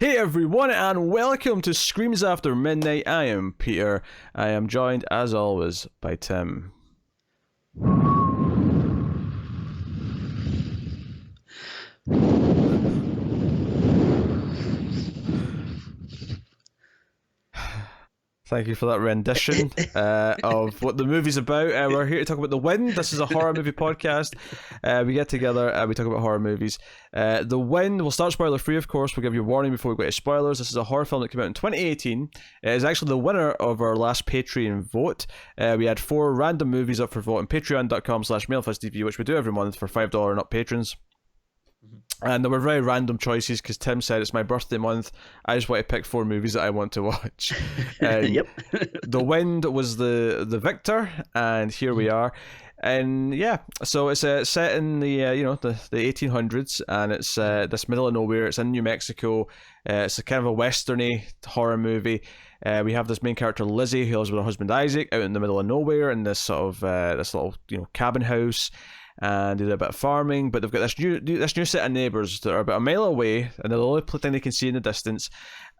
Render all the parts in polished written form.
Hey everyone, and welcome to Screams After Midnight. I am Peter. I am joined, as always, by Tim. Thank you for that rendition of what the movie's about. We're here to talk about The Wind. This is a horror movie podcast. We get together and we talk about horror movies. The Wind, we'll start spoiler free, of course. We'll give you a warning before we go to spoilers. This is a horror film that came out in 2018. It is actually the winner of our last Patreon vote. We had 4 random movies up for vote on patreon.com/mailfuzztv, which we do every month for $5 and up patrons. And there were very random choices because Tim said it's my birthday month. I just want to pick 4 movies that I want to watch. Yep. The Wind was the victor, and here we are. And yeah, so it's set in the the 1800s, and it's this middle of nowhere. It's in New Mexico. It's a kind of a westerny horror movie. We have this main character Lizzie, who lives with her husband Isaac out in the middle of nowhere in this sort of this little cabin house. And they do a bit of farming, but they've got this new set of neighbours that are about a mile away, and they're the only thing they can see in the distance.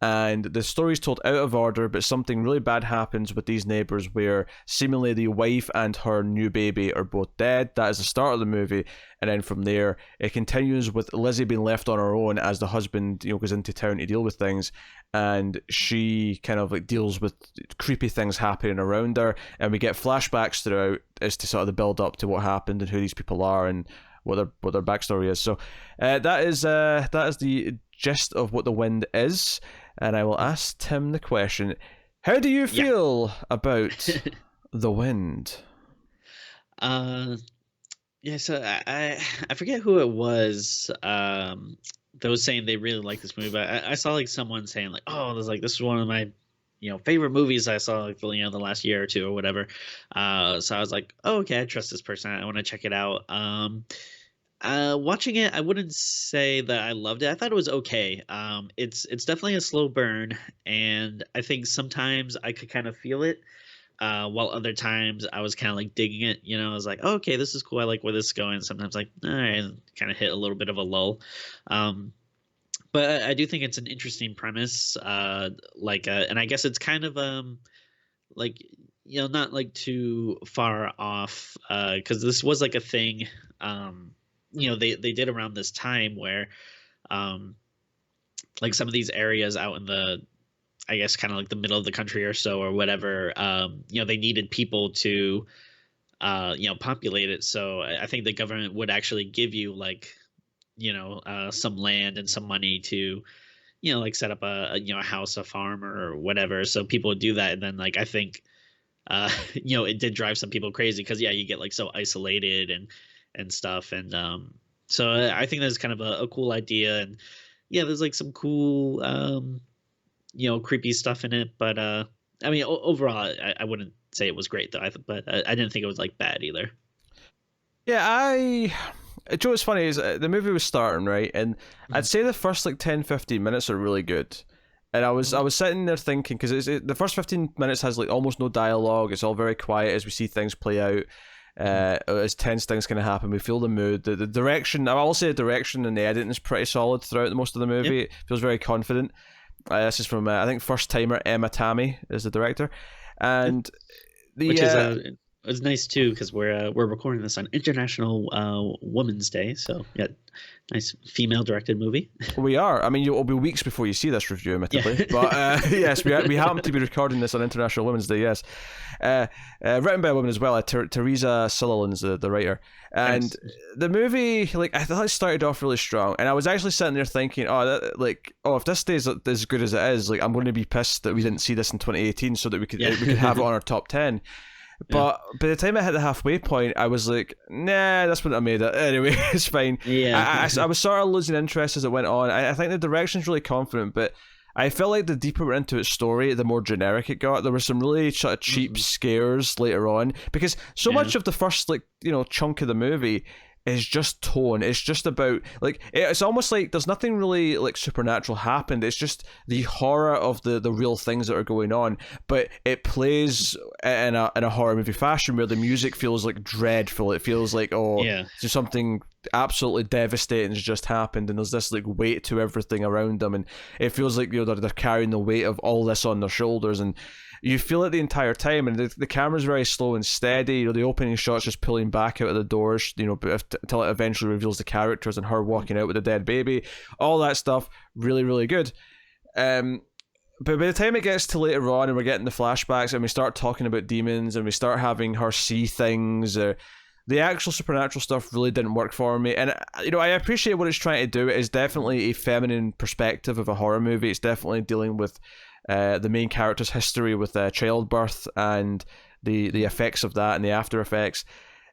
And the story's told out of order, but something really bad happens with these neighbours, where seemingly the wife and her new baby are both dead. That is the start of the movie, and then from there it continues with Lizzie being left on her own as the husband goes into town to deal with things, and she kind of like deals with creepy things happening around her, and we get flashbacks throughout as to sort of the build up to what happened and who these people are and what their backstory is. So that is the gist of what The Wind is. And I will ask Tim the question: how do you feel about The Wind? So I forget who it was that was saying they really like this movie, but I saw like someone saying like, oh, this is one of my favorite movies I saw like the last year or two or whatever. So I was like, oh, okay, I trust this person. I want to check it out. Watching it, I wouldn't say that I loved it. I thought it was okay. It's definitely a slow burn, and I think sometimes I could kind of feel it, while other times I was kind of like digging it. I was like, oh, okay, this is cool. I like where this is going. Sometimes like, all right, kind of hit a little bit of a lull. But I do think it's an interesting premise. And I guess it's kind of not like too far off, because this was like a thing. They did around this time where like some of these areas out in the, I guess, kind of like the middle of the country or so or whatever, they needed people to populate it. So I think the government would actually give you like some land and some money to like set up a house, a farm or whatever, so people would do that. And then like I think it did drive some people crazy because you get like so isolated and stuff. And so I think that's kind of a cool idea. And there's like some cool creepy stuff in it, but I mean overall I wouldn't say it was great though. But I didn't think it was like bad either. Joe, what's funny is the movie was starting, right, and I'd say the first like 10-15 minutes are really good. And I was sitting there thinking, because the first 15 minutes has like almost no dialogue. It's all very quiet as we see things play out. As tense things kind of happen, we feel the mood, the direction. I will say the direction and the editing is pretty solid throughout most of the movie. It feels very confident. This is from I think first timer Tammi is the director, and it's nice too because we're recording this on International Women's Day, so nice female directed movy. We are. I mean, it'll be weeks before you see this review, admittedly, but yes, we happen to be recording this on International Women's Day. Yes, written by a woman as well. Teresa Sutherland's the writer, and nice. The movie, like, I thought it started off really strong, and I was actually sitting there thinking, if this stays as good as it is, like, I'm going to be pissed that we didn't see this in 2018 so that we could have it on our top 10. But by the time I hit the halfway point, I was like, nah, that's what I made it. Anyway, it's fine. Yeah. I was sort of losing interest as it went on. I think the direction's really confident, but I felt like the deeper we're into its story, the more generic it got. There were some really sort of cheap scares later on, because so much of the first chunk of the movie is just tone. It's just about, like, it's almost like there's nothing really like supernatural happened. It's just the horror of the real things that are going on, but it plays in a horror movie fashion, where the music feels like dreadful. It feels like, oh, Yeah. just something absolutely devastating has just happened, and there's this like weight to everything around them, and it feels like, they're carrying the weight of all this on their shoulders, and you feel it the entire time. And the camera's very slow and steady. The opening shot's just pulling back out of the doors, until it eventually reveals the characters and her walking out with a dead baby. All that stuff, really, really good. But by the time it gets to later on, and we're getting the flashbacks, and we start talking about demons, and we start having her see things, the actual supernatural stuff really didn't work for me. And I appreciate what it's trying to do. It is definitely a feminine perspective of a horror movie. It's definitely dealing with the main character's history with childbirth and the effects of that and the after effects.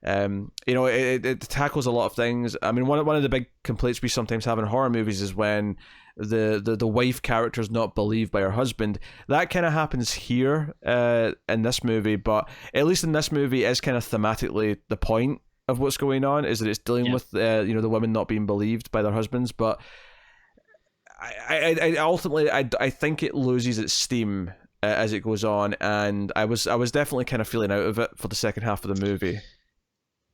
It tackles a lot of things. I mean, one of the big complaints we sometimes have in horror movies is when the wife character is not believed by her husband. That kind of happens here in this movie, but at least in this movie, it's kind of thematically the point of what's going on, is that it's dealing with the women not being believed by their husbands. But I ultimately I think it loses its steam as it goes on, and I was definitely kind of feeling out of it for the second half of the movie.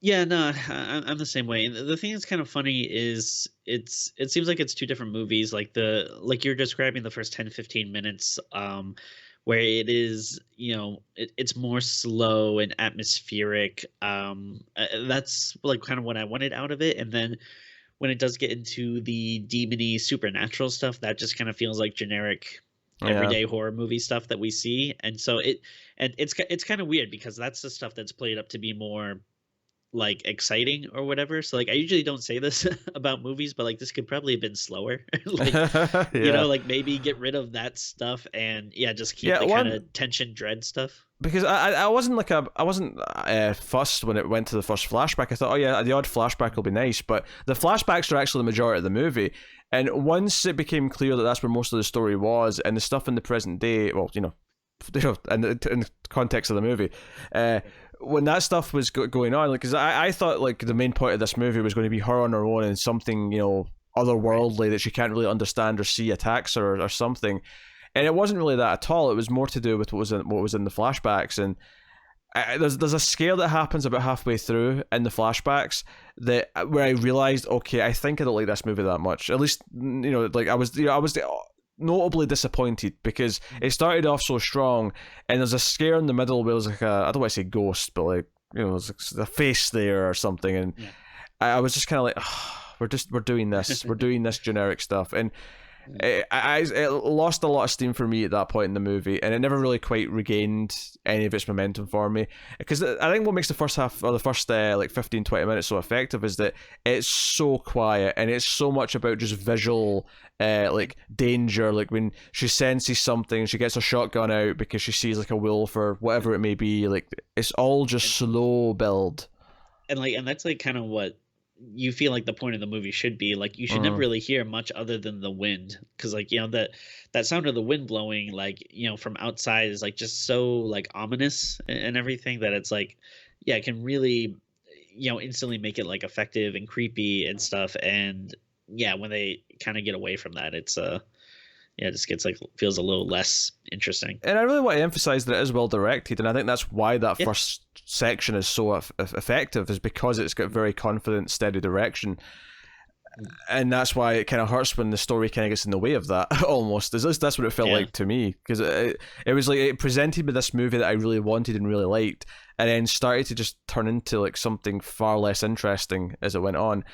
Yeah, no, I'm the same way. And the thing that's kind of funny is it seems like it's two different movies. Like you're describing the first 10, 15 minutes, where it is, it's more slow and atmospheric. That's like kind of what I wanted out of it. And then when it does get into the demony supernatural stuff, that just kind of feels like generic everyday horror movie stuff that we see. And so it's kind of weird, because that's the stuff that's played up to be more like exciting or whatever. So like I usually don't say this about movies, but like this could probably have been slower. Like like maybe get rid of that stuff and just keep the kind of tension dread stuff. Because I wasn't fussed when it went to the first flashback. I thought, oh yeah, the odd flashback will be nice, but the flashbacks are actually the majority of the movie. And once it became clear that that's where most of the story was, and the stuff in the present day, well, in the context of the movie, when that stuff was going on, because I thought like the main point of this movie was going to be her on her own, and something otherworldly that she can't really understand or see attacks her or something, and it wasn't really that at all. It was more to do with what was in the flashbacks. And there's a scare that happens about halfway through in the flashbacks where I realized, okay, I think I don't like this movie that much. At least like I was notably disappointed, because it started off so strong, and there's a scare in the middle where there's like I don't want to say ghost, but like there's a face there or something, and I was just kind of like, oh, we're doing this generic stuff, and it lost a lot of steam for me at that point in the movie, and it never really quite regained any of its momentum for me. Because I think what makes the first half, or the first like 15-20 minutes so effective, is that it's so quiet, and it's so much about just visual like danger. Like when she senses something, she gets her shotgun out because she sees like a wolf or whatever it may be. Like it's all just slow build, and that's like kind of what you feel like the point of the movie should be. Like you should never really hear much other than the wind, because like that sound of the wind blowing like from outside is like just so like ominous and everything, that it's like it can really instantly make it like effective and creepy and stuff. And when they kind of get away from that, it's it just gets like feels a little less interesting. And I really want to emphasize that it is well directed, and I think that's why that first section is so effective, is because it's got very confident, steady direction. And that's why it kind of hurts when the story kind of gets in the way of that. Almost, at least that's what it felt like to me, because it was like it presented me this movie that I really wanted and really liked, and then started to just turn into like something far less interesting as it went on.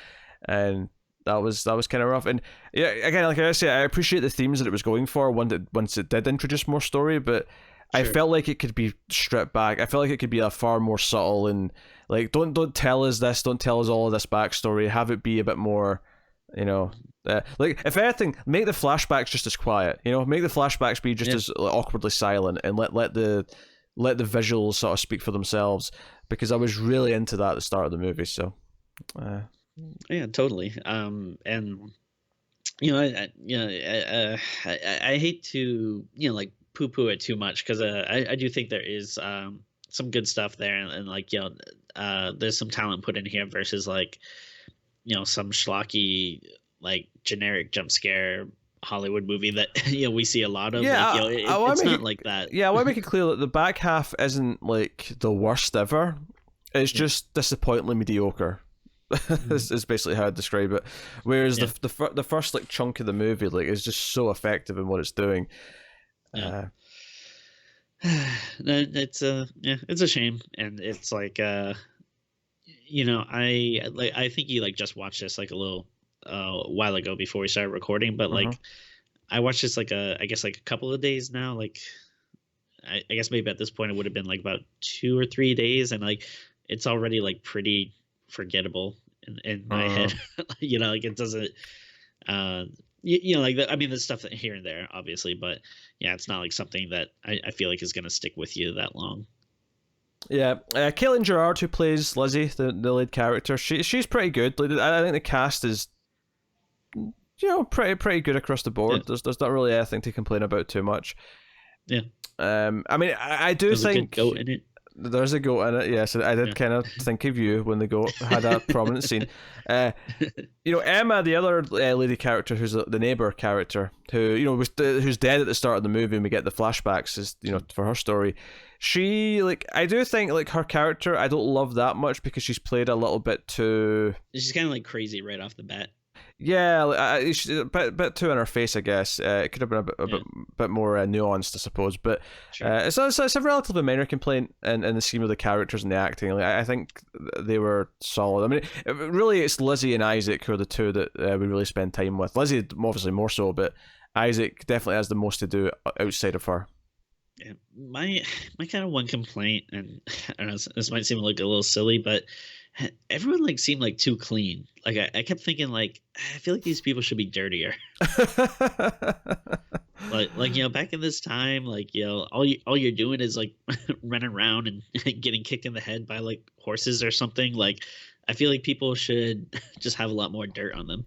And that was kind of rough. And again, like I say, I appreciate the themes that it was going for once it did introduce more story, but I felt like it could be stripped back. I felt like it could be a far more subtle, and like don't tell us this, don't tell us all of this backstory. Have it be a bit more, like if anything, make the flashbacks just as quiet. Make the flashbacks be just as awkwardly silent, and let the visuals sort of speak for themselves. Because I was really into that at the start of the movie. So. Yeah, totally. And I hate to like poo-poo it too much, because I do think there is some good stuff there, and like there's some talent put in here versus like some schlocky like generic jump scare Hollywood movie that we see a lot of. Yeah, Like it's not it, like that. yeah, I want to make it clear that the back half isn't like the worst ever. It's just disappointingly mediocre. Is basically how I describe it. Whereas the first like chunk of the movie like is just so effective in what it's doing. Yeah. It's it's a shame, and it's like I think you like just watched this like a little while ago before we started recording, but like I watched this like I guess like a couple of days now. Like I guess maybe at this point it would have been like about 2 or 3 days, and like it's already like pretty forgettable in my head. Like it doesn't like I mean there's stuff that here and there obviously, but yeah, it's not like something that I feel like is going to stick with you that long. Yeah, Caitlin Gerard, who plays Lizzie, the lead character, she's pretty good. Like, I think the cast is pretty good across the board. There's not really anything to complain about too much. Yeah. I mean, I do There's think a good goat in it. There's a goat in it, yes. I did kind of think of you when the goat had a prominent scene. Emma, the other lady character, who's the neighbor character, who who's dead at the start of the movie, and we get the flashbacks, is for her story. She I do think like her character, I don't love that much because she's played a little bit too. She's kind of like crazy right off the bat. Yeah, she's a bit too in her face, I guess. It could have been a bit more nuanced, I suppose. But sure. It's a relatively minor complaint in the scheme of the characters and the acting. Like, I think they were solid. I mean, really, it's Lizzie and Isaac who are the two that we really spend time with. Lizzie, obviously, more so, but Isaac definitely has the most to do outside of her. Yeah, my kind of one complaint, and I don't know, this might seem like a little silly, but everyone like seemed like too clean. Like I kept thinking like I feel like these people should be dirtier. like back in this time, like all you're doing is like running around and getting kicked in the head by like horses or something. Like I feel like people should just have a lot more dirt on them.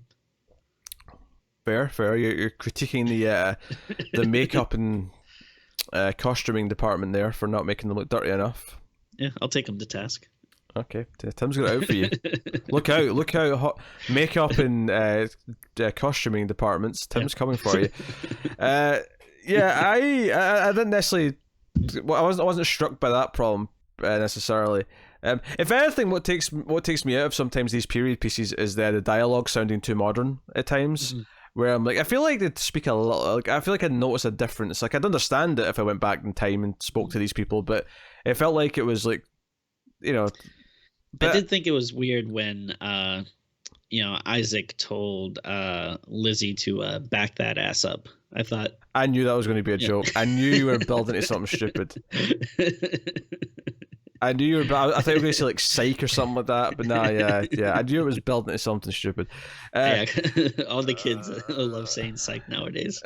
Fair. You're critiquing the makeup and costuming department there for not making them look dirty enough. Yeah, I'll take them to task. Okay, Tim's got it out for you. Look out! Hot makeup and costuming departments. Tim's coming for you. I didn't necessarily. I wasn't struck by that problem necessarily. If anything, what takes me out of sometimes these period pieces is the dialogue sounding too modern at times. Mm-hmm. Where I'm like, I feel like they'd speak a little. Like, I feel like I'd notice a difference. Like, I'd understand it if I went back in time and spoke to these people, but it felt like it was like, I did think it was weird when, Isaac told Lizzie to back that ass up. I knew that was going to be a joke. I knew you were building to something stupid. I knew you were. I thought you were going to say like psych or something like that, but nah, yeah. I knew it was building to something stupid. All the kids love saying psych nowadays.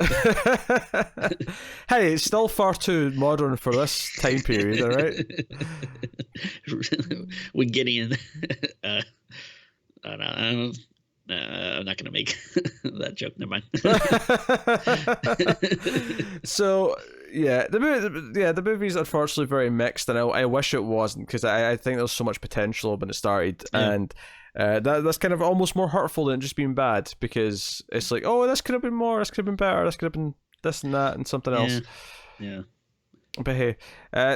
Hey, it's still far too modern for this time period, all right? When Gideon, I'm not gonna make that joke. Never mind. So. Yeah, the movie's unfortunately very mixed, and I wish it wasn't, because I think there's so much potential when it started, and that's kind of almost more hurtful than just being bad, because it's like, oh, this could have been more, this could have been better, this could have been this and that and something else. Yeah. But hey,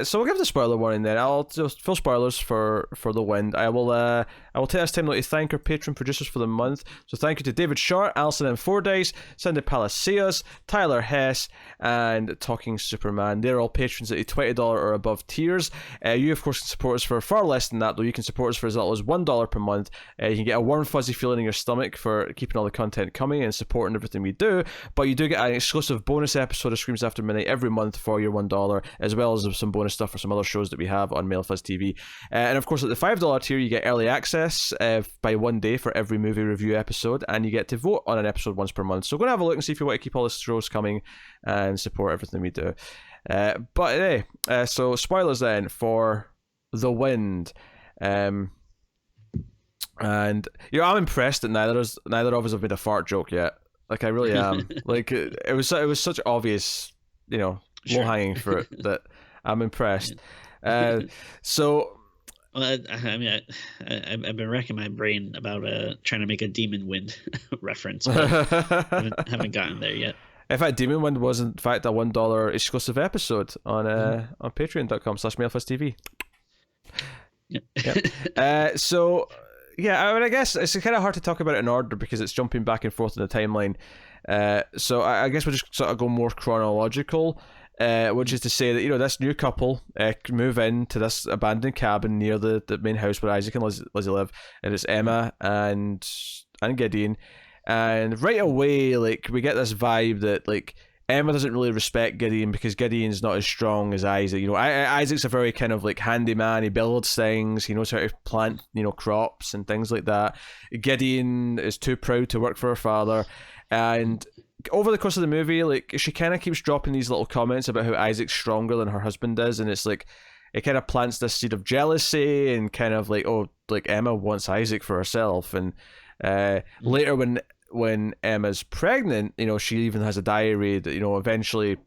so we'll give the spoiler warning then. I'll just full spoilers for The Wind. I will take this time to thank our Patreon producers for the month. So thank you to David Short, Alison M. Fordyce, Cindy Palacios, Tyler Hess, and Talking Superman. They're all patrons at the $20 or above tiers. You of course can support us for far less than that, though. You can support us for as little as $1 per month. You can get a warm fuzzy feeling in your stomach for keeping all the content coming and supporting everything we do. But you do get an exclusive bonus episode of Screams After Midnight every month for your $1. As well as some bonus stuff for some other shows that we have on Male Fuzz TV. And of course, at the $5 tier, you get early access by 1 day for every movie review episode, and you get to vote on an episode once per month. So go and have a look and see if you want to keep all the shows coming and support everything we do. But hey, so spoilers then for The Wind. And I'm impressed that neither of us have made a fart joke yet. Like, I really am. Like, it was such obvious, Sure. low hanging fruit that I'm impressed. So Well, I mean, I've been racking my brain about trying to make a Demon Wind reference, but haven't gotten there yet. In fact, Demon Wind was in fact a $1 exclusive episode on patreon.com/MailFuzzTV. Yeah. So yeah, I mean, I guess it's kind of hard to talk about it in order because it's jumping back and forth in the timeline. So I guess we'll just sort of go more chronological, which is to say that this new couple move into this abandoned cabin near the main house where Isaac and Lizzie live, and it's Emma and Gideon, and right away like we get this vibe that like Emma doesn't really respect Gideon because Gideon's not as strong as Isaac. Isaac's a very kind of like handyman. He builds things. He knows how to plant, crops and things like that. Gideon is too proud to work for her father. And over the course of the movie, like she kind of keeps dropping these little comments about how Isaac's stronger than her husband is, and it's like it kind of plants this seed of jealousy and kind of like, oh, like Emma wants Isaac for herself. And later when Emma's pregnant, she even has a diary that, eventually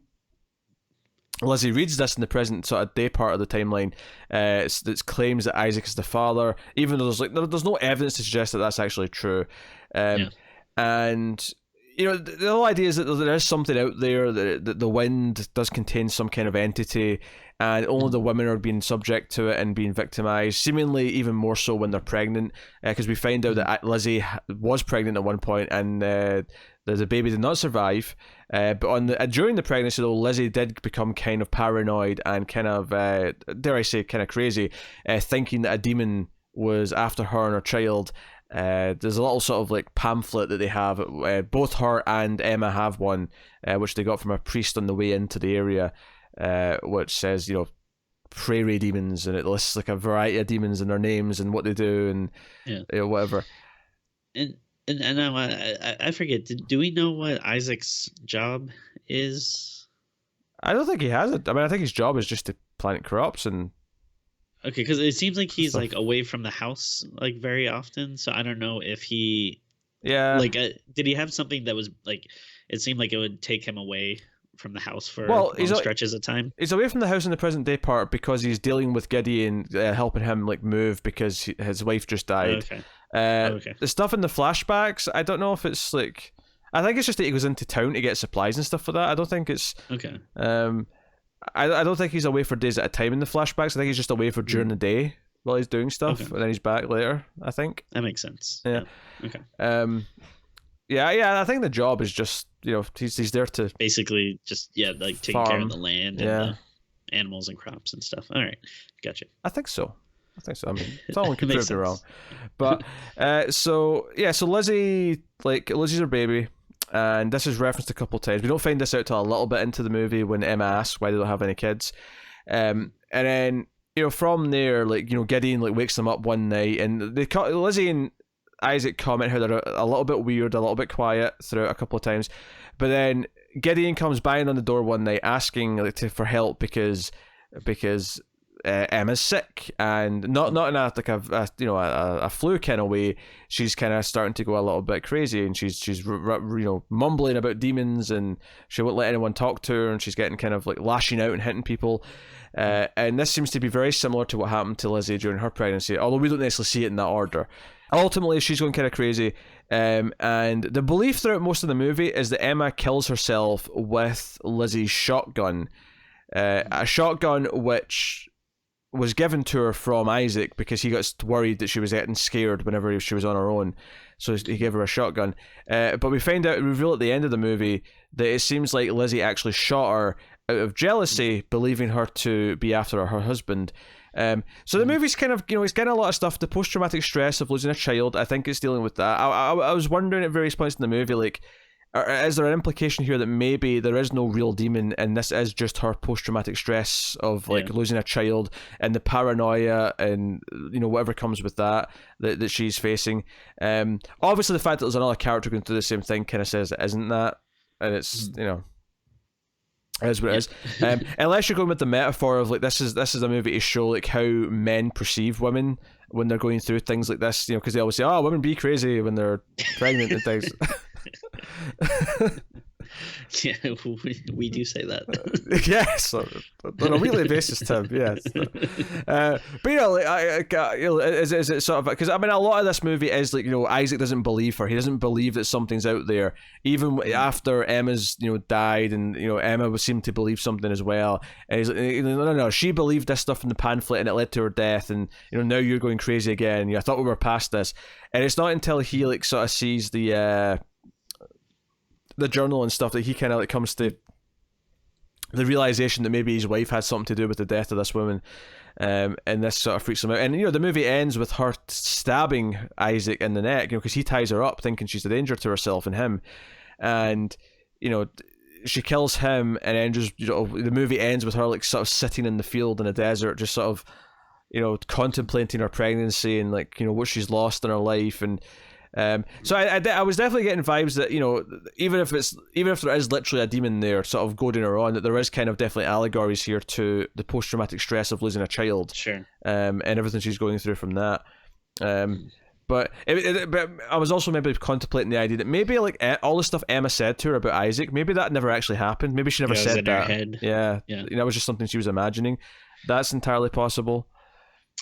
Lizzie reads this in the present sort of day part of the timeline. That claims that Isaac is the father, even though there's no evidence to suggest that that's actually true. And the whole idea is that there is something out there that the wind does contain some kind of entity, and only the women are being subject to it and being victimized, seemingly even more so when they're pregnant, because we find out that Lizzie was pregnant at one point and the baby did not survive. But during the pregnancy, though, Lizzie did become kind of paranoid and kind of, dare I say, kind of crazy, thinking that a demon was after her and her child. There's a little sort of like pamphlet that they have. Both her and Emma have one, which they got from a priest on the way into the area, which says, prairie demons, and it lists like a variety of demons and their names and what they do and whatever. And now I forget. Do we know what Isaac's job is? I don't think he has it. I mean, I think his job is just to plant crops and. Okay, because it seems like he's like away from the house like very often, so I don't know if he. Yeah. Like, did he have something that was like? It seemed like it would take him away from the house for long stretches of time. He's away from the house in the present day part because he's dealing with Gideon, helping him like move because his wife just died. Okay. The stuff in the flashbacks, I don't know if it's like. I think it's just that he goes into town to get supplies and stuff like that. I don't think it's. Okay. I don't think he's away for days at a time in the flashbacks. I think he's just away for during the day while he's doing stuff, and then he's back later, I think. That makes sense. Yeah. Okay. Yeah, I think the job is just, he's there to... Basically just, like taking care of the land and the animals and crops and stuff. All right. Gotcha. I think so. I mean, someone could prove me wrong. But, so Lizzie, Lizzie's her baby. And this is referenced a couple of times. We don't find this out till a little bit into the movie when Emma asks why they don't have any kids. And then, from there, Gideon wakes them up one night, and Lizzie and Isaac comment how they're a little bit weird, a little bit quiet throughout a couple of times. But then Gideon comes banging on the door one night asking for help because Emma's sick, and not in a flu kind of way. She's kind of starting to go a little bit crazy, and she's mumbling about demons, and she won't let anyone talk to her, and she's getting kind of lashing out and hitting people. And this seems to be very similar to what happened to Lizzie during her pregnancy, although we don't necessarily see it in that order. Ultimately, she's going kind of crazy, and the belief throughout most of the movie is that Emma kills herself with Lizzie's shotgun, a shotgun which was given to her from Isaac because he got worried that she was getting scared whenever she was on her own, so he gave her a shotgun. But we reveal at the end of the movie that it seems like Lizzie actually shot her out of jealousy, believing her to be after her husband. So the movie's kind of, it's getting a lot of stuff. The post-traumatic stress of losing a child, I think it's dealing with that. I was wondering at various points in the movie, is there an implication here that maybe there is no real demon and this is just her post-traumatic stress of losing a child and the paranoia and whatever comes with that she's facing. Obviously the fact that there's another character going through the same thing kind of says it isn't that, and it's it is what it is. Unless you're going with the metaphor of this is a movie to show how men perceive women when they're going through things like this, because they always say, women be crazy when they're pregnant and things. Yeah, we do say that. Yes, on a weekly basis, Tim. Yes, but like, is it sort of, because I mean, a lot of this movie is like, Isaac doesn't believe her. He doesn't believe that something's out there, even after Emma's died, and Emma would seem to believe something as well. And he's like, no, she believed this stuff in the pamphlet, and it led to her death. And now you're going crazy again. I thought we were past this. And it's not until he like sort of sees the journal and stuff that he kind of like comes to the realization that maybe his wife had something to do with the death of this woman, and this sort of freaks him out. And the movie ends with her stabbing Isaac in the neck, because he ties her up thinking she's a danger to herself and him, and she kills him, and then just the movie ends with her like sort of sitting in the field in the desert, just sort of contemplating her pregnancy and like what she's lost in her life. And so I was definitely getting vibes that even if there is literally a demon there sort of goading her on, that there is kind of definitely allegories here to the post-traumatic stress of losing a child, sure, and everything she's going through from that. But I was also maybe contemplating the idea that maybe like all the stuff Emma said to her about Isaac, maybe that never actually happened. Maybe she never said that. Her head. Yeah, that was just something she was imagining. That's entirely possible.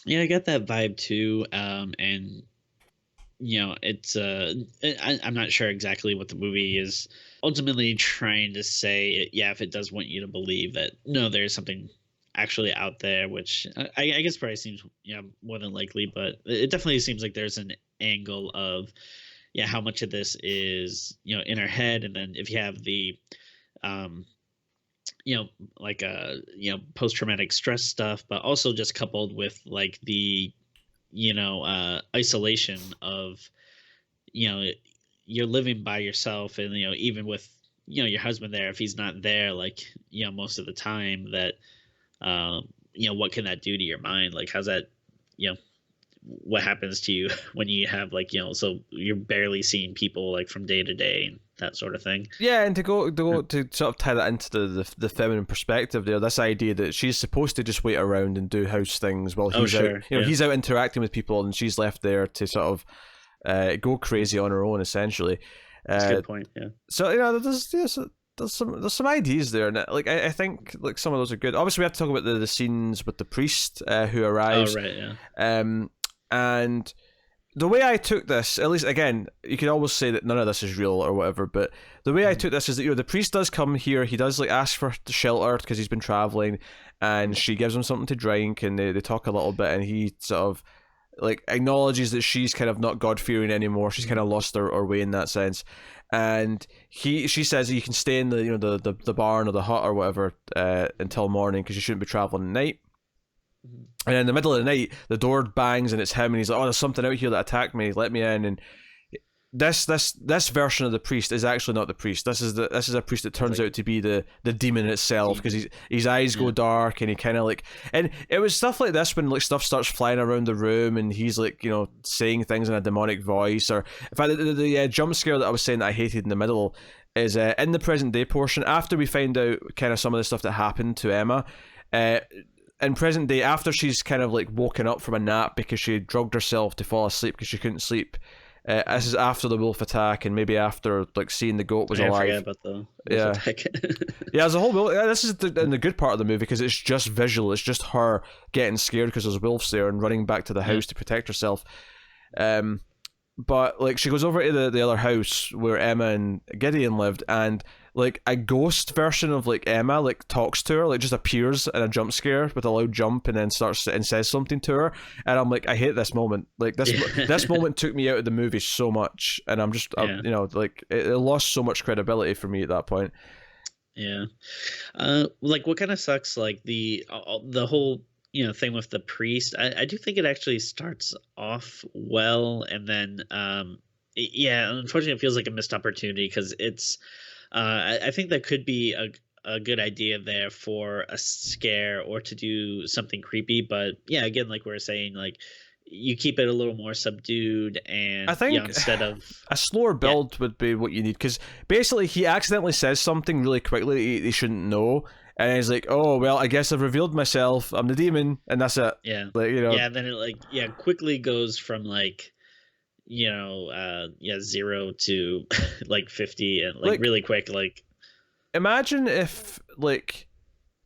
Yeah, I got that vibe too, and it's I'm not sure exactly what the movie is ultimately trying to say. Yeah, if it does want you to believe that no, there's something actually out there, which I guess probably seems more than likely, but it definitely seems like there's an angle of how much of this is in her head, and then if you have the like post-traumatic stress stuff, but also just coupled with like the isolation of you're living by yourself, and even with your husband there, if he's not there like most of the time, that what can that do to your mind? Like how's that what happens to you when you have like so you're barely seeing people like from day to day and that sort of thing. Yeah, and to sort of tie that into the feminine perspective there, this idea that she's supposed to just wait around and do house things while he's out, he's out interacting with people, and she's left there to sort of go crazy on her own, essentially. That's a good point. Yeah. So there's some ideas there, and like I think like some of those are good. Obviously, we have to talk about the scenes with the priest who arrives. Oh right, yeah. And the way I took this, at least again, you could always say that none of this is real or whatever, but the way I took this is that the priest does come here. He does like ask for shelter because he's been traveling, and she gives him something to drink, and they talk a little bit, and he sort of like acknowledges that she's kind of not God-fearing anymore. She's kind of lost her way in that sense, and she says that you can stay in the barn or the hut or whatever until morning because you shouldn't be traveling at night. And in the middle of the night, the door bangs and it's him, and he's like, "Oh, there's something out here that attacked me. Let me in." And this version of the priest is actually not the priest. This is a priest that turns out to be the demon itself, because his eyes go dark, and he kind of like, and it was stuff like this when like stuff starts flying around the room, and he's like saying things in a demonic voice. Or in fact, the jump scare that I was saying that I hated in the middle is in the present day portion, after we find out kind of some of the stuff that happened to Emma. In present day, after she's kind of like woken up from a nap because she drugged herself to fall asleep because she couldn't sleep. This is after the wolf attack, and maybe after like seeing the goat was alive. I forget about the wolf attack. Yeah, as a whole, this is in the good part of the movie because it's just visual. It's just her getting scared because there's wolves there and running back to the house to protect herself. But like she goes over to the other house where Emma and Gideon lived, and like a ghost version of like Emma like talks to her, like just appears in a jump scare with a loud jump, and then starts and says something to her, and I'm like, I hate this moment. Like this moment took me out of the movie so much, and I'm just like it lost so much credibility for me at that point. Yeah. Like what kind of sucks, like the whole thing with the priest, I do think it actually starts off well, and then unfortunately it feels like a missed opportunity, because it's I think that could be a good idea there for a scare or to do something creepy, but again, like we were saying, like you keep it a little more subdued, and I think instead of a slower build would be what you need, because basically he accidentally says something really quickly that he shouldn't know, and he's like, "Oh well, I guess I've revealed myself. I'm the demon," and that's it. Yeah, like then it quickly goes from like 0 to like 50, and like really quick, like imagine if like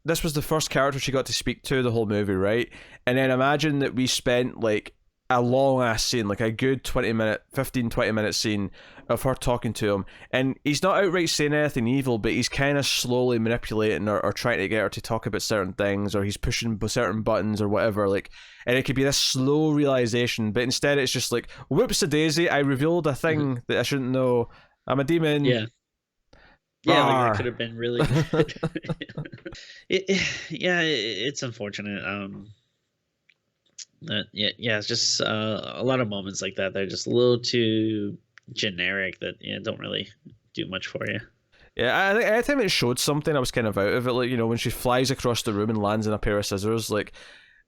this was the first character she got to speak to the whole movie, right? And then imagine that we spent like a long ass scene, like a good 15-20 minute scene of her talking to him, and he's not outright saying anything evil, but he's kind of slowly manipulating or trying to get her to talk about certain things, or he's pushing certain buttons or whatever, like, and it could be this slow realization, but instead it's just like, whoops a daisy, I revealed a thing that I shouldn't know, I'm a demon. Yeah, like that could have been really good. It's unfortunate. It's just a lot of moments like that. They're just a little too generic that don't really do much for you. Yeah, I think anytime it showed something, I was kind of out of it. Like, when she flies across the room and lands in a pair of scissors, like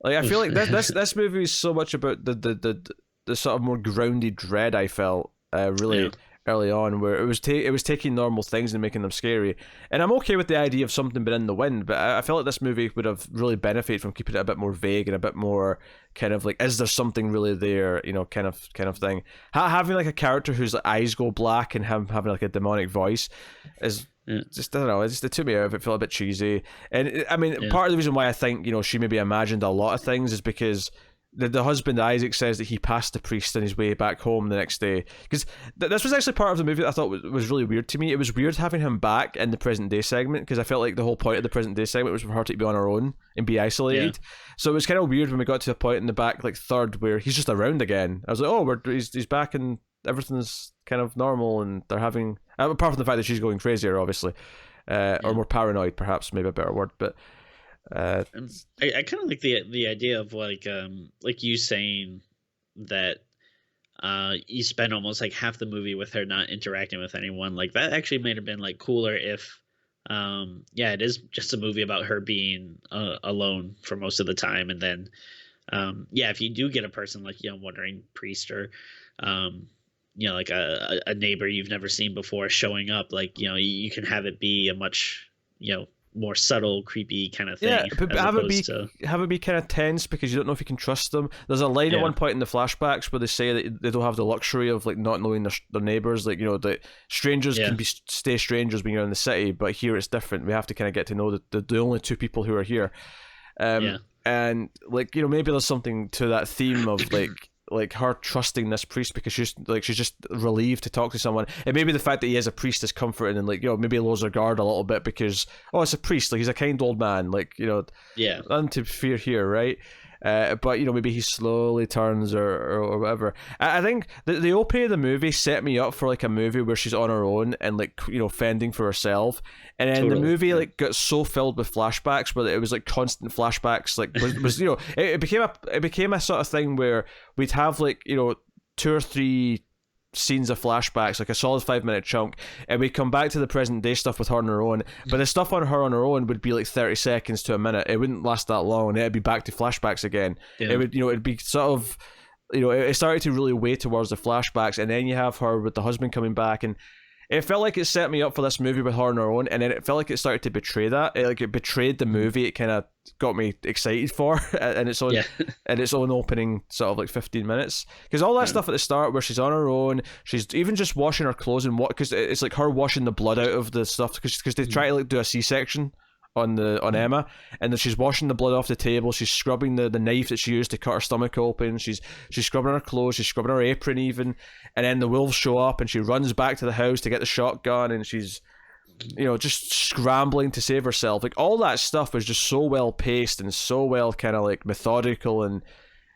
I feel like this movie is so much about the sort of more grounded dread I felt really early on, where it was taking normal things and making them scary. And I'm okay with the idea of something been in the wind, but I felt like this movie would have really benefited from keeping it a bit more vague and a bit more kind of like, is there something really there, kind of thing. Having like a character whose like, eyes go black and having like a demonic voice is just, I don't know, it took me out of it. Felt a bit cheesy. And I mean, part of the reason why I think she maybe imagined a lot of things is because the husband Isaac says that he passed the priest on his way back home the next day, because this was actually part of the movie that I thought was really weird to me. It was weird having him back in the present day segment, because I felt like the whole point of the present day segment was for her to be on her own and be isolated. So it was kind of weird when we got to a point in the back, like third, where he's just around again. I was like, oh, he's back and everything's kind of normal, and they're having, apart from the fact that she's going crazier, obviously, or more paranoid, perhaps, maybe a better word, but I kind of like the idea of like you saying that you spend almost like half the movie with her not interacting with anyone. Like that actually might have been like cooler if it is just a movie about her being alone for most of the time, and then if you do get a person like wandering priest or like a neighbor you've never seen before showing up, like you can have it be a much more subtle, creepy kind of thing. Yeah, but have it be kind of tense, because you don't know if you can trust them. There's a line at one point in the flashbacks where they say that they don't have the luxury of like not knowing their neighbors. Like that strangers can stay strangers when you're in the city, but here it's different. We have to kind of get to know the only two people who are here. And like maybe there's something to that theme of like her trusting this priest because she's just relieved to talk to someone, and maybe the fact that he is a priest is comforting, and like maybe lowers her guard a little bit because it's a priest, like he's a kind old man, like nothing to fear here, right? But maybe he slowly turns or whatever. I think the opening of the movie set me up for like a movie where she's on her own and like fending for herself, and then the movie like got so filled with flashbacks where it was like constant flashbacks, like was it became a sort of thing where we'd have like 2 or 3 scenes of flashbacks, like a solid 5-minute chunk, and we'd come back to the present day stuff with her on her own, but the stuff on her own would be like 30 seconds to a minute. It wouldn't last that long, and it'd be back to flashbacks again. It would it'd be sort of it started to really weigh towards the flashbacks, and then you have her with the husband coming back, and it felt like it set me up for this movie with her on her own, and then it felt like it started to betray that. It betrayed the movie. It kind of got me excited for and its own and its own opening sort of like 15 minutes, because all that stuff at the start where she's on her own, she's even just washing her clothes and because it's like her washing the blood out of the stuff, because they try to like do a C-section on Emma, and then she's washing the blood off the table, she's scrubbing the knife that she used to cut her stomach open, she's scrubbing her clothes, she's scrubbing her apron even, and then the wolves show up and she runs back to the house to get the shotgun, and she's just scrambling to save herself. Like all that stuff was just so well paced and so well kind of like methodical, and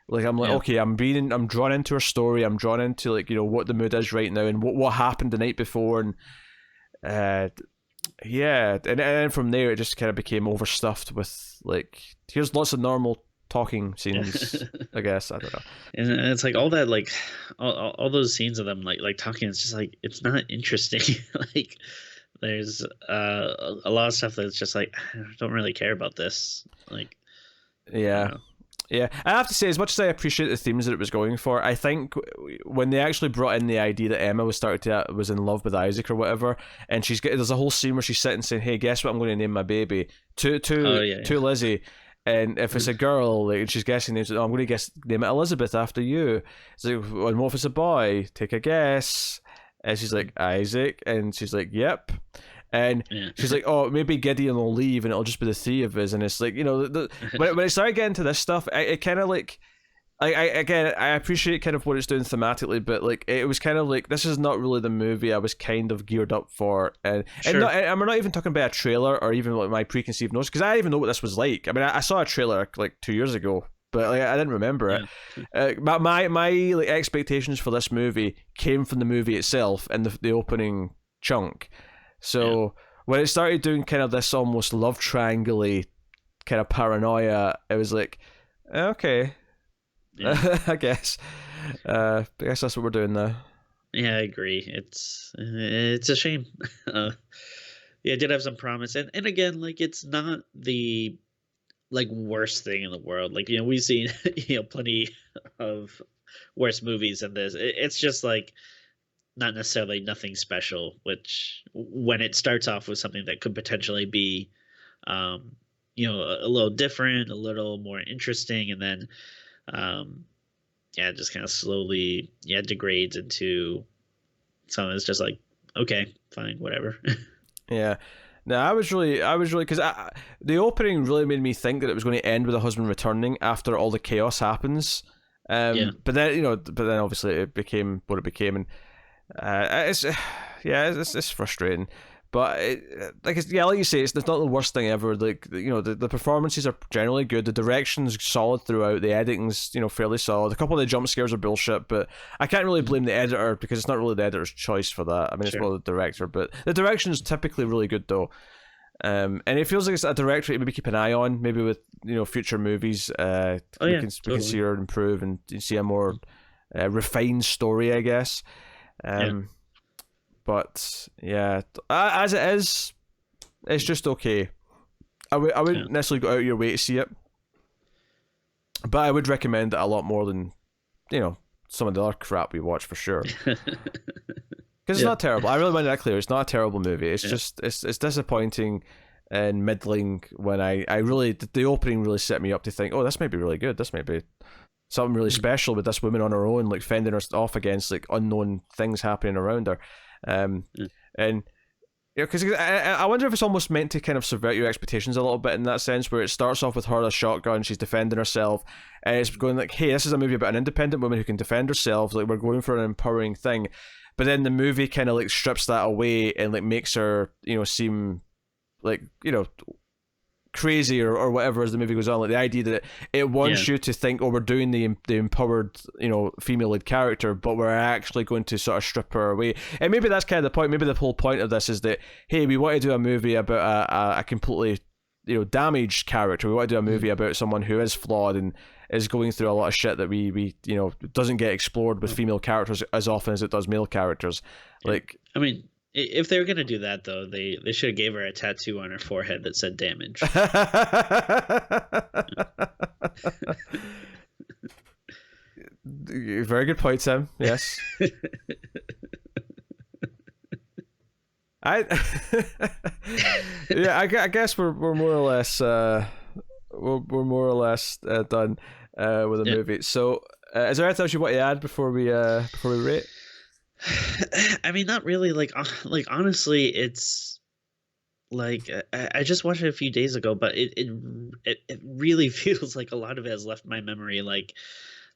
like I'm like okay, I'm drawn into her story, I'm drawn into like what the mood is right now and what happened the night before, and and then from there it just kind of became overstuffed with like, here's lots of normal talking scenes. I guess, I don't know. And it's like all that, like all those scenes of them like talking, it's just like it's not interesting. Like there's a lot of stuff that's just like, I don't really care about this. Like Yeah, I have to say, as much as I appreciate the themes that it was going for, I think when they actually brought in the idea that Emma was in love with Isaac or whatever, and there's a whole scene where she's sitting saying, "Hey, guess what I'm going to name my baby?" to Lizzie, and if it's a girl, like, and she's guessing names, I'm going to name it Elizabeth after you. It's like, and what if it's a boy? Take a guess. And she's like, Isaac, and she's like, yep. And Yeah. she's like, oh, maybe Gideon will leave and it'll just be the three of us. And it's like, when it started getting to this stuff, it kind of like, I appreciate kind of what it's doing thematically, but like it was kind of like, this is not really the movie I was kind of geared up for, and Sure. and we're not even talking about a trailer or even like my preconceived notions, because I didn't even know what this was like. I mean, I saw a trailer like 2 years ago, but like I didn't remember it. My like expectations for this movie came from the movie itself and the opening chunk. So when it started doing kind of this almost love triangle-y kind of paranoia, it was like, okay. Yeah. I guess that's what we're doing now. Yeah, I agree. It's a shame. Yeah, it did have some promise, and again, like it's not the like worst thing in the world. Like we've seen plenty of worse movies than this. It's just like not necessarily nothing special. Which when it starts off with something that could potentially be, a little different, a little more interesting, and then it just kind of slowly degrades into something that's just like, okay, fine, whatever. Yeah. No, I was really because the opening really made me think that it was going to end with a husband returning after all the chaos happens. But then obviously it became what it became, and it's frustrating. But like you say, it's not the worst thing ever. Like the performances are generally good. The direction's solid throughout. The editing's fairly solid. A couple of the jump scares are bullshit, but I can't really blame the editor because it's not really the editor's choice for that. I mean, It's more the director, but the direction's typically really good though. And it feels like it's a director to maybe keep an eye on, maybe with future movies. We can see her improve and see a more refined story, I guess. But yeah, as it is, it's just okay. I wouldn't necessarily go out of your way to see it, but I would recommend it a lot more than some of the other crap we watch for sure. Because it's not terrible. I really want that clear. It's not a terrible movie. It's just it's disappointing and middling. When I really the opening really set me up to think, oh, this might be really good. This might be something really special with this woman on her own, like fending her off against like unknown things happening around her. And because I wonder if it's almost meant to kind of subvert your expectations a little bit in that sense, where it starts off with her with a shotgun, she's defending herself, and it's going like, hey, this is a movie about an independent woman who can defend herself, like we're going for an empowering thing. But then the movie kind of like strips that away and like makes her seem like crazy or whatever as the movie goes on. Like the idea that it wants you to think, oh, we're doing the empowered female lead character, but we're actually going to sort of strip her away. And maybe that's kind of the point. Maybe the whole point of this is that, hey, we want to do a movie about a completely damaged character. We want to do a movie about someone who is flawed and is going through a lot of shit that we doesn't get explored with female characters as often as it does male characters. Like, I mean, if they were gonna do that though, they should have gave her a tattoo on her forehead that said "damage." Very good point, Sam. Yes. I guess we're more or less done with the movie. So is there anything else you want to add before we rate? I mean, not really. Like honestly, it's like I just watched it a few days ago, but it really feels like a lot of it has left my memory. Like,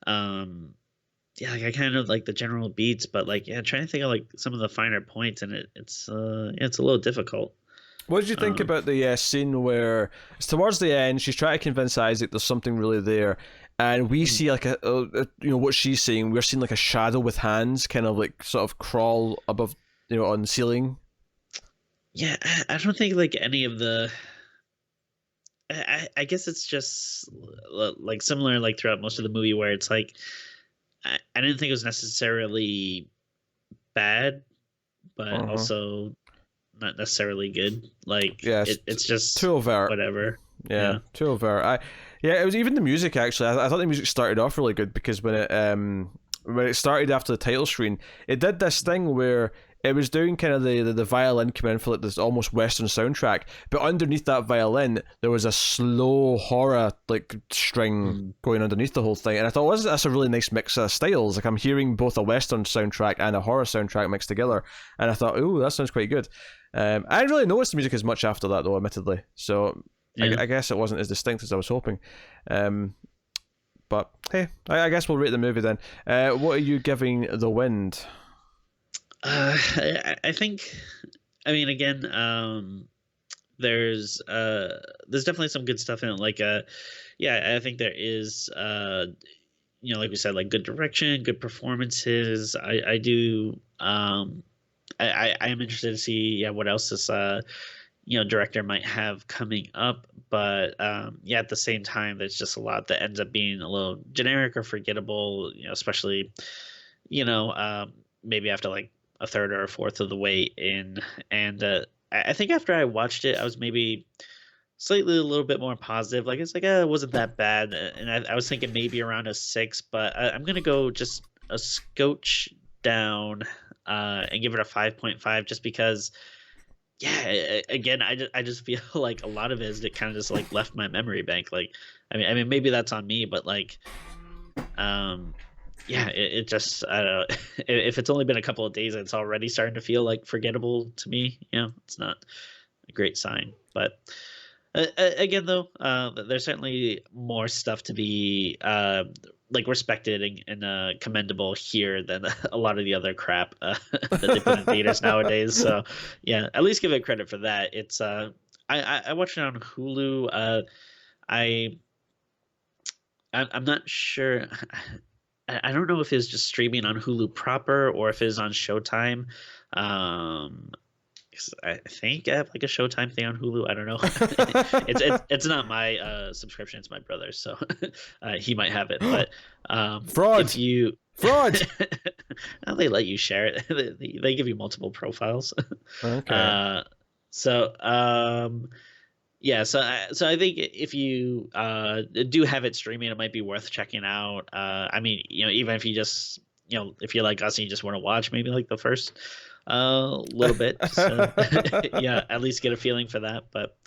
like I kind of like the general beats, but like trying to think of like some of the finer points, and it's a little difficult. What did you think about the scene where it's towards the end? She's trying to convince Isaac there's something really there, and we see like a what she's saying. We're seeing like a shadow with hands, kind of like sort of crawl above, on the ceiling. Yeah, I don't think like any of the. I guess it's just like similar like throughout most of the movie where it's like I didn't think it was necessarily bad, but also not necessarily good. Like it's just too overt. Whatever. Yeah, too overt. It was even the music actually. I thought the music started off really good because when it started after the title screen, it did this thing where it was doing kind of the violin coming in for like this almost Western soundtrack, but underneath that violin there was a slow horror like string going underneath the whole thing, and I thought, well, that's a really nice mix of styles. Like I'm hearing both a Western soundtrack and a horror soundtrack mixed together, and I thought, oh, that sounds quite good. I didn't really notice the music as much after that, though, admittedly. So I guess it wasn't as distinct as I was hoping. But hey, I guess we'll rate the movie then. What are you giving The Wind? I think, I mean, again, there's definitely some good stuff in it. Like, yeah, I think there is, like we said, like good direction, good performances. I do, I am interested to see, what else this, director might have coming up. But at the same time, there's just a lot that ends up being a little generic or forgettable. Especially, maybe after like a third or a fourth of the way in. And I think after I watched it, I was maybe slightly a little bit more positive. Like it's like it wasn't that bad, and I was thinking maybe around a 6, but I'm gonna go just a scotch down and give it a 5.5, just because. Yeah, again, I just feel like a lot of it kind of just like left my memory bank. Like, I mean, maybe that's on me, but like, it just, I don't know. If it's only been a couple of days, it's already starting to feel like forgettable to me. It's not a great sign. But again, though, there's certainly more stuff to be like respected and commendable here than a lot of the other crap that they put in theaters nowadays. So yeah, at least give it credit for that. It's I watched it on Hulu. I'm not sure. I don't know if it's just streaming on Hulu proper or if it's on Showtime. I think I have like a Showtime thing on Hulu. I don't know. It's not my subscription. It's my brother's, so he might have it. But fraud. If you fraud, well, they let you share it. They give you multiple profiles. Okay. So I think if you do have it streaming, it might be worth checking out. I mean, even if you just if you're like us and you just want to watch maybe like the first little bit, so, at least get a feeling for that. But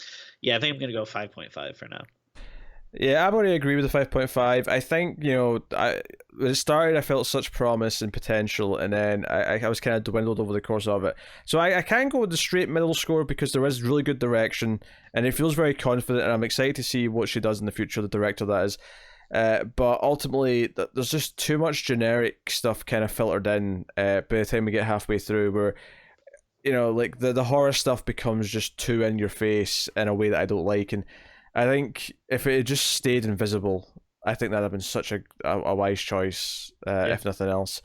yeah, I think I'm gonna go 5.5 for now. Yeah, I already agree with the 5.5. I think, when it started, I felt such promise and potential, and then I was kind of dwindled over the course of it. So I can go with the straight middle score because there is really good direction, and it feels very confident, and I'm excited to see what she does in the future, the director that is. But ultimately, there's just too much generic stuff kind of filtered in by the time we get halfway through, where, like the horror stuff becomes just too in your face in a way that I don't like. And I think if it had just stayed invisible, I think that'd have been such a wise choice, if nothing else.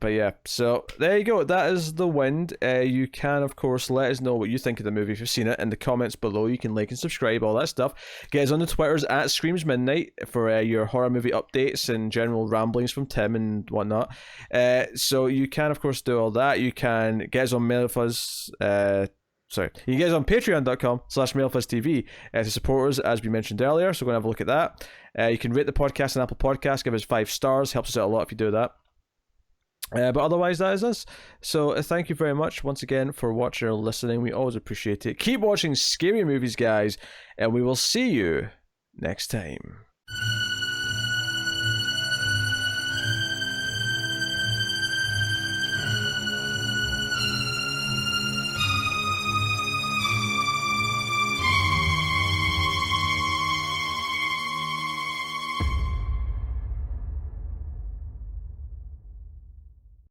But yeah, so there you go. That is The Wind. You can, of course, let us know what you think of the movie if you've seen it in the comments below. You can like and subscribe, all that stuff. Get us on the Twitters at Screams Midnight for your horror movie updates and general ramblings from Tim and whatnot. So you can, of course, do all that. You can get us on MailFuzz. You can get us on patreon.com/MailFuzzTV to support us, as we mentioned earlier. So go and have a look at that. You can rate the podcast on Apple Podcasts. Give us 5 stars. Helps us out a lot if you do that. But otherwise, that is us. So thank you very much once again for watching or listening. We always appreciate it. Keep watching scary movies, guys, and we will see you next time.